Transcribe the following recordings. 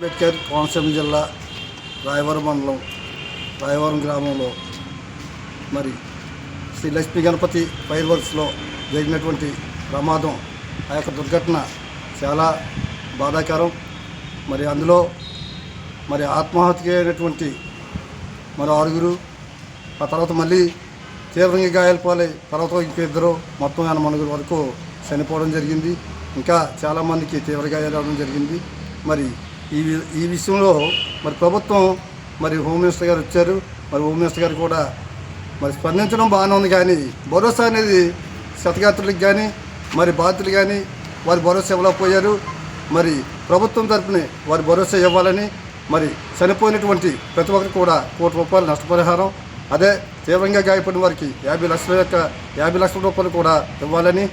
అంబేద్కర్ కోనసీమ జిల్లా రాయవరం మండలం రాయవరం గ్రామంలో మరి శ్రీ లక్ష్మీ గణపతి ఫైర్ వర్క్స్లో జరిగినటువంటి ప్రమాదం ఆ యొక్క దుర్ఘటన చాలా బాధాకరం. మరి అందులో మరి ఆత్మాహుతి అయినటువంటి మరో 6 ఆ తర్వాత మళ్ళీ తీవ్రంగా గాయాలపాలై తర్వాత ఇంకిద్దరు మొత్తం 80 వరకు చనిపోవడం జరిగింది. ఇంకా చాలామందికి తీవ్ర గాయాలు అవడం జరిగింది. మరి ఈ విషయంలో మరి ప్రభుత్వం మరి హోమ్ మినిస్టర్ గారు వచ్చారు. మరి హోమ్ మినిస్టర్ గారు కూడా మరి స్పందించడం బాగానే ఉంది, కానీ భరోసా అనేది క్షతగాత్రులకు కానీ మరి బాధితులు కానీ వారి భరోసా ఇవ్వలేకపోయారు. మరి ప్రభుత్వం తరపున వారి భరోసా ఇవ్వాలని, మరి చనిపోయినటువంటి ప్రతి ఒక్కరికి కూడా ₹1 కోటి నష్టపరిహారం, అదే తీవ్రంగా గాయపడిన వారికి 50 లక్షల రూపాయలు కూడా ఇవ్వాలని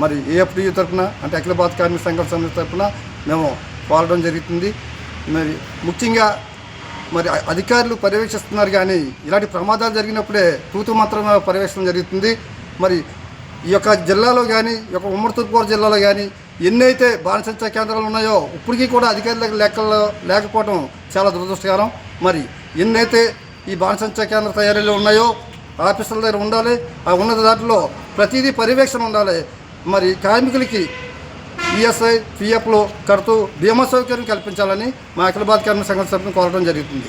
మరి ఏఎఫ్డియు తరఫున అంటే అఖిల భారత కార్మిక సంఘం సమితి తరఫున మేము కోరడం జరుగుతుంది. మరి ముఖ్యంగా మరి అధికారులు పర్యవేక్షిస్తున్నారు, కానీ ఇలాంటి ప్రమాదాలు జరిగినప్పుడే తూతు మాత్రమే పర్యవేక్షణ జరుగుతుంది. మరి ఈ యొక్క జిల్లాలో కానీ ఈ యొక్క ఉమ్మడి తూర్పుగోదావరి జిల్లాలో కానీ ఎన్నైతే బాణసంచా కేంద్రాలు ఉన్నాయో ఇప్పటికీ కూడా అధికారులకు లెక్కలు లేకపోవడం చాలా దురదృష్టకరం. మరి ఎన్నైతే ఈ బాణసంచా కేంద్ర తయారీలు ఉన్నాయో ఆఫీసుల దగ్గర ఉండాలి. ఆ ఉన్న దాంట్లో ప్రతిదీ పర్యవేక్షణ ఉండాలి. మరి కార్మికులకి ఈఎస్ఐ పిఎఫ్లో కడుతూ బీమా సౌకర్యం కల్పించాలని మా అఖిల భారత కార్మిక సంఘం తరఫున కోరడం జరుగుతుంది.